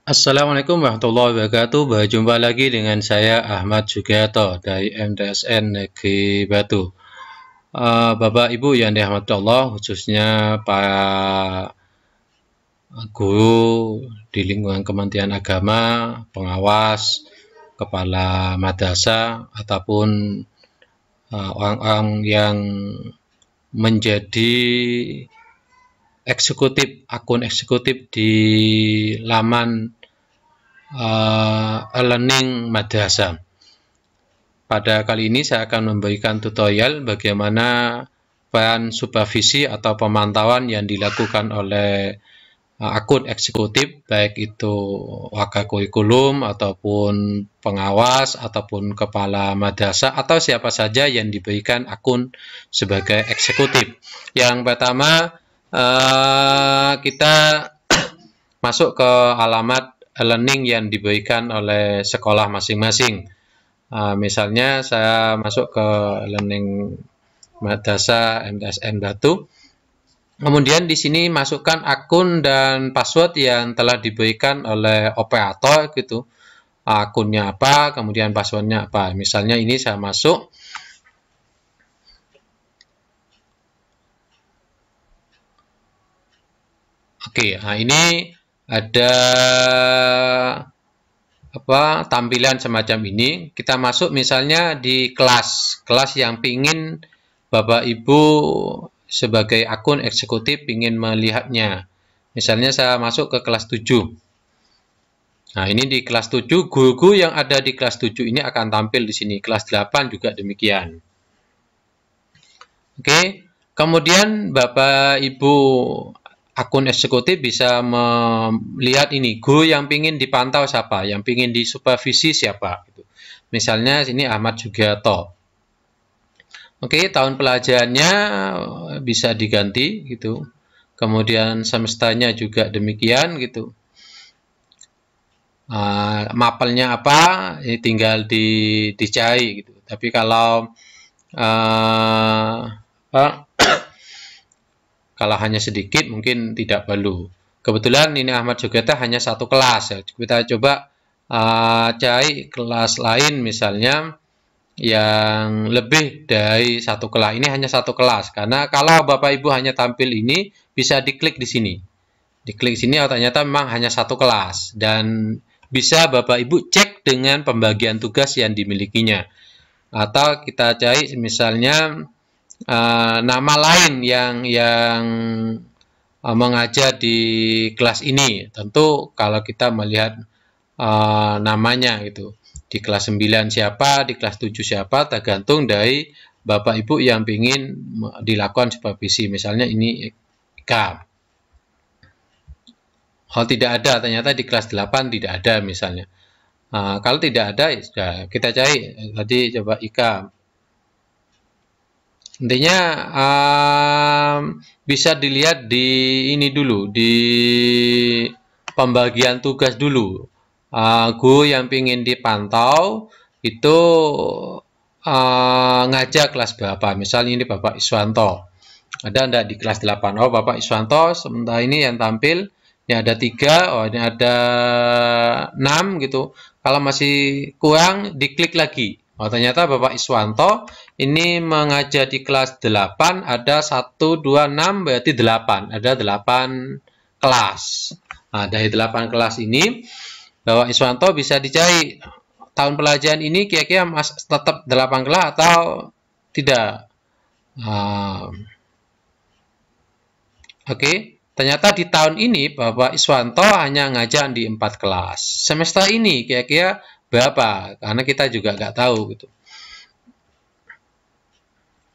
Assalamualaikum warahmatullahi wabarakatuh. Berjumpa lagi dengan saya Ahmad Jugiarto dari MTSN Negeri Batu. Bapak Ibu yang dirahmati Allah, khususnya para guru di lingkungan Kementerian Agama, pengawas, kepala madrasah, ataupun orang-orang yang menjadi akun eksekutif di laman learning madrasah. Pada kali ini saya akan memberikan tutorial bagaimana peran supervisi atau pemantauan yang dilakukan oleh akun eksekutif, baik itu wakil kurikulum ataupun pengawas ataupun kepala madrasah atau siapa saja yang diberikan akun sebagai eksekutif. Yang pertama, kita masuk ke alamat learning yang diberikan oleh sekolah masing-masing. Misalnya saya masuk ke learning madrasah MTSN Batu. Kemudian di sini masukkan akun dan password yang telah diberikan oleh operator gitu. Akunnya apa, kemudian passwordnya apa. Misalnya ini saya masuk. Oke, nah ini ada tampilan semacam ini. Kita masuk misalnya di kelas yang pingin Bapak Ibu sebagai akun eksekutif ingin melihatnya. Misalnya saya masuk ke kelas 7. Nah, ini di kelas 7, guru yang ada di kelas 7 ini akan tampil di sini. Kelas 8 juga demikian. Oke, kemudian Bapak Ibu akun eksekutif bisa melihat ini, guru yang ingin dipantau siapa, yang ingin disupervisi siapa. Misalnya sini Ahmad Jugiarto. Oke, tahun pelajarannya bisa diganti gitu. Kemudian semesternya juga demikian gitu. Mapelnya apa? Ini tinggal dicari gitu. Tapi kalau kalau hanya sedikit mungkin tidak perlu. Kebetulan ini Ahmad Jugiarto hanya satu kelas ya. Kita coba cari kelas lain misalnya yang lebih dari satu kelas. Ini hanya satu kelas, karena kalau Bapak Ibu hanya tampil ini, bisa diklik di sini. Diklik sini, oh ternyata memang hanya satu kelas. Dan bisa Bapak Ibu cek dengan pembagian tugas yang dimilikinya. Atau kita cari misalnya nama lain yang mengajar di kelas ini. Tentu kalau kita melihat namanya gitu. Di kelas 9 siapa, di kelas 7 siapa, tergantung dari Bapak Ibu yang ingin dilakukan supervisi. Misalnya ini K. Oh, tidak ada, ternyata di kelas 8 tidak ada misalnya. Kalau tidak ada, ya kita cari. Tadi coba Ika. Intinya bisa dilihat di ini dulu, di pembagian tugas dulu. Guru yang ingin dipantau itu ngajak kelas berapa. Misalnya ini Bapak Iswanto. Ada enggak di kelas 8? Oh, Bapak Iswanto sementara ini yang tampil. Ini ada 3, oh ini ada 6 gitu. Kalau masih kurang, diklik lagi. Oh, ternyata Bapak Iswanto ini mengajar di kelas 8, ada 1, 2, 6, berarti 8. Ada 8 kelas. Nah, dari 8 kelas ini, Bapak Iswanto bisa dicari tahun pelajaran ini kira-kira tetap 8 kelas atau tidak. Oke, ternyata di tahun ini Bapak Iswanto hanya ngajar di 4 kelas. Semester ini kira-kira berapa? Karena kita juga nggak tahu gitu.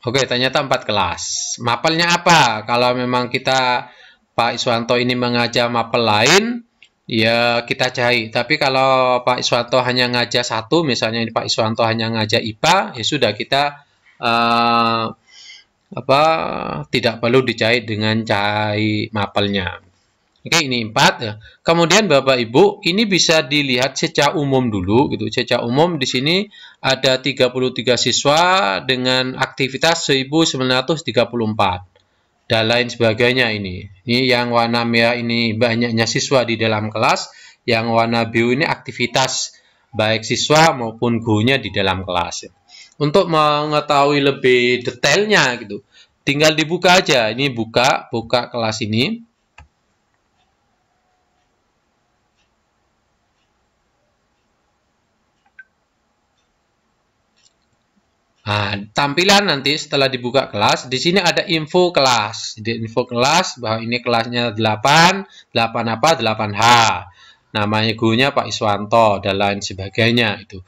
Oke, ternyata 4 kelas. Mapelnya apa? Kalau memang kita Pak Iswanto ini mengajar mapel lain, ya kita cari. Tapi kalau Pak Iswanto hanya ngajar satu, misalnya Pak Iswanto hanya ngajar IPA, ya sudah kita tidak perlu dicari dengan cari mapelnya. Oke, ini 4. Kemudian Bapak Ibu, ini bisa dilihat secara umum dulu gitu. Secara umum di sini ada 33 siswa dengan aktivitas 1934. Dan lain sebagainya ini. Ini yang warna merah ini banyaknya siswa di dalam kelas, Yang warna biru ini aktivitas baik siswa maupun gurunya di dalam kelas. Untuk mengetahui lebih detailnya gitu, tinggal dibuka aja. Ini buka kelas ini. Nah, tampilan nanti setelah dibuka kelas, di sini ada info kelas. Di info kelas bahwa ini kelasnya 8 apa? 8H. Namanya gurunya Pak Iswanto dan lain sebagainya itu.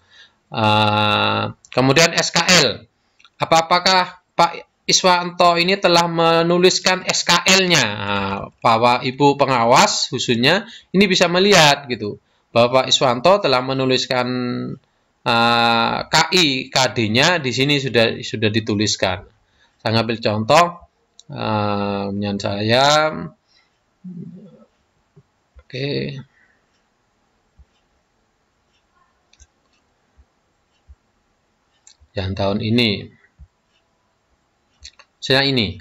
Kemudian SKL. Apakah Pak Iswanto ini telah menuliskan SKL-nya? Nah, Bapak Ibu pengawas khususnya ini bisa melihat gitu. Bahwa Pak Iswanto telah menuliskan KI, KD-nya di sini sudah dituliskan. Saya ambil contoh, saya, oke, yang tahun ini, saya ini.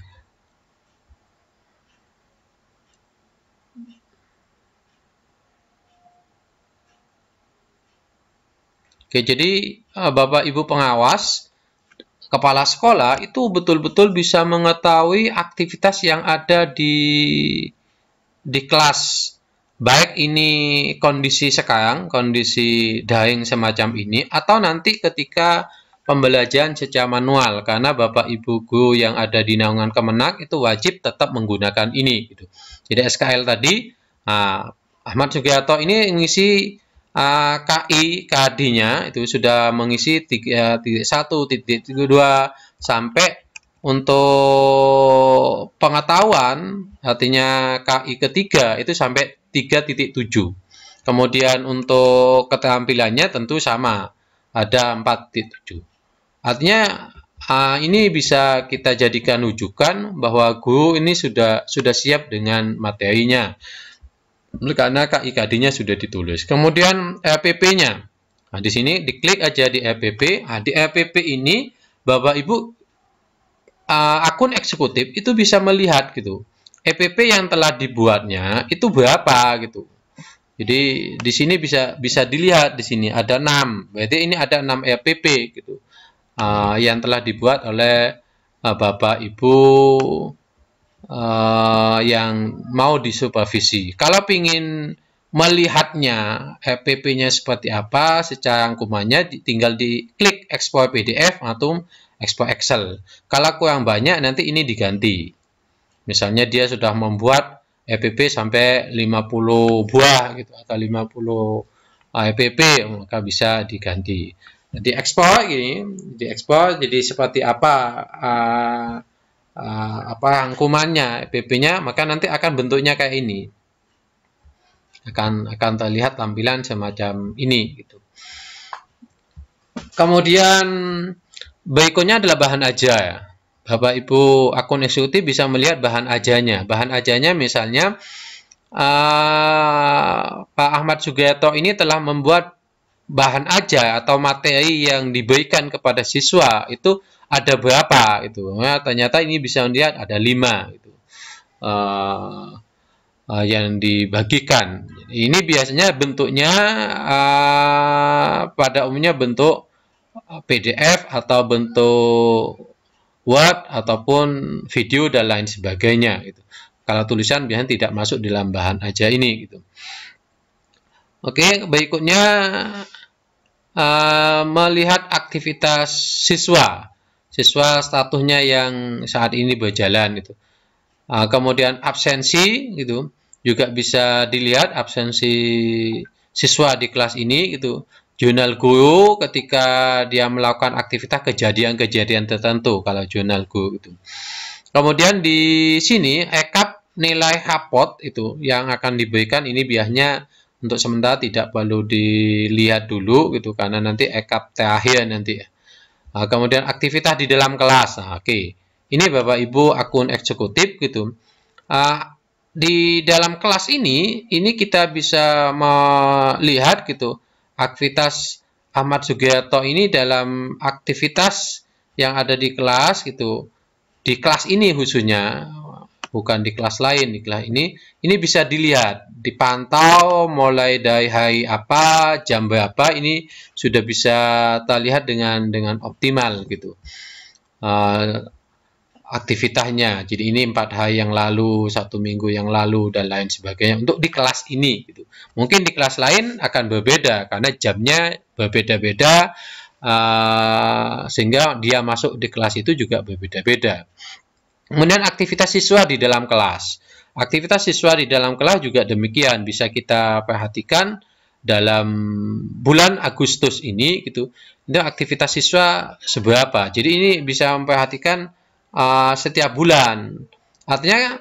Oke, jadi Bapak Ibu pengawas, kepala sekolah itu betul-betul bisa mengetahui aktivitas yang ada di kelas. Baik ini kondisi sekarang, kondisi daring semacam ini, atau nanti ketika pembelajaran secara manual, karena Bapak Ibu guru yang ada di naungan Kemenak itu wajib tetap menggunakan ini. Gitu. Jadi SKL tadi, Ahmad Sugiarto ini mengisi KI, KD-nya itu sudah mengisi 3.1, 3.2 sampai untuk pengetahuan, artinya KI ketiga itu sampai 3.7. Kemudian untuk keterampilannya tentu sama, ada 4.7. Artinya ini bisa kita jadikan rujukan bahwa guru ini sudah siap dengan materinya. Karena KIKD-nya sudah ditulis. Kemudian RPP-nya. Nah, di sini diklik aja di RPP. Nah, di RPP ini Bapak Ibu akun eksekutif itu bisa melihat gitu. RPP yang telah dibuatnya itu berapa gitu. Jadi di sini bisa dilihat di sini ada 6. Berarti ini ada 6 RPP gitu. Yang telah dibuat oleh Bapak Ibu yang mau disupervisi. Kalau ingin melihatnya RPP-nya seperti apa secara rangkumannya, tinggal diklik ekspor PDF atau ekspor Excel. Kalau kurang banyak nanti ini diganti. Misalnya dia sudah membuat RPP sampai 50 buah gitu atau 50 RPP, maka bisa diganti. Di ekspor jadi seperti apa rangkumannya RPP-nya, maka nanti akan bentuknya kayak ini. Akan terlihat tampilan semacam ini gitu. Kemudian berikutnya adalah bahan aja ya. Bapak Ibu akun eksekutif bisa melihat bahan ajanya. Bahan ajanya misalnya Pak Ahmad Sugiarto ini telah membuat bahan aja atau materi yang diberikan kepada siswa itu ada berapa itu. Nah, ternyata ini bisa melihat ada 5 itu. Yang dibagikan. Ini biasanya bentuknya pada umumnya bentuk PDF atau bentuk Word ataupun video dan lain sebagainya gitu. Kalau tulisan biasanya tidak masuk dalam bahan aja ini gitu. Oke, berikutnya melihat aktivitas siswa statusnya yang saat ini berjalan gitu. Kemudian absensi gitu juga bisa dilihat absensi siswa di kelas ini gitu. Jurnal guru ketika dia melakukan aktivitas kejadian-kejadian tertentu kalau jurnal guru itu. Kemudian di sini rekap nilai hapot itu yang akan diberikan ini biasanya untuk sementara tidak perlu dilihat dulu gitu karena nanti rekap terakhir nanti. Kemudian aktivitas di dalam kelas. Oke. Ini Bapak Ibu akun eksekutif gitu. Di dalam kelas ini kita bisa melihat gitu aktivitas Ahmad Sugiarto ini dalam aktivitas yang ada di kelas gitu. Di kelas ini khususnya bukan di kelas lain. Di kelas ini bisa dilihat, dipantau mulai dari hari apa, jam berapa, ini sudah bisa terlihat dengan optimal gitu. Aktivitasnya. Jadi ini 4 hari yang lalu, 1 minggu yang lalu, dan lain sebagainya untuk di kelas ini gitu. Mungkin di kelas lain akan berbeda karena jamnya berbeda-beda, sehingga dia masuk di kelas itu juga berbeda-beda. Kemudian aktivitas siswa di dalam kelas. Aktivitas siswa di dalam kelas juga demikian, bisa kita perhatikan dalam bulan Agustus ini gitu. Itu aktivitas siswa seberapa. Jadi ini bisa memperhatikan setiap bulan. Artinya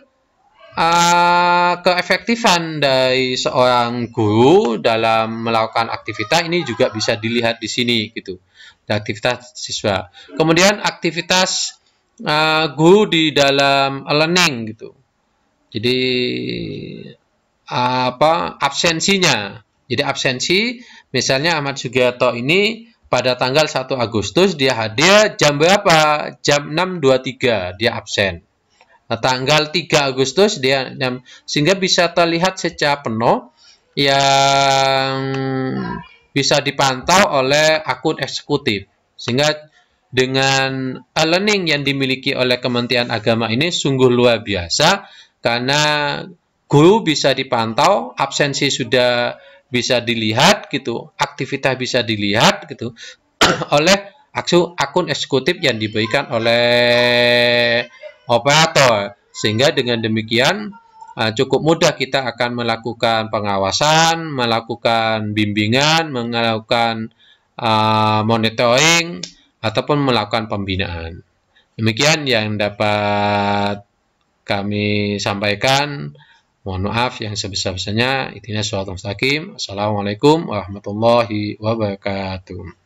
keefektifan dari seorang guru dalam melakukan aktivitas ini juga bisa dilihat di sini gitu. Aktivitas siswa. Kemudian aktivitas guru di dalam learning gitu. Jadi absensinya. Jadi absensi, misalnya Ahmad Sugiarto ini pada tanggal 1 Agustus dia hadir jam berapa? Jam 6.23 dia absen. Nah, tanggal 3 Agustus dia, sehingga bisa terlihat secara penuh yang bisa dipantau oleh akun eksekutif. Sehingga dengan e-learning yang dimiliki oleh Kementerian Agama ini sungguh luar biasa, karena guru bisa dipantau, absensi sudah bisa dilihat gitu, aktivitas bisa dilihat gitu oleh akun eksekutif yang diberikan oleh operator. Sehingga dengan demikian cukup mudah kita akan melakukan pengawasan, melakukan bimbingan, melakukan monitoring, ataupun melakukan pembinaan. Demikian yang dapat kami sampaikan. Mohon maaf yang sebesar-besarnya. Ihdinas shiratal mustaqim. Assalamualaikum warahmatullahi wabarakatuh.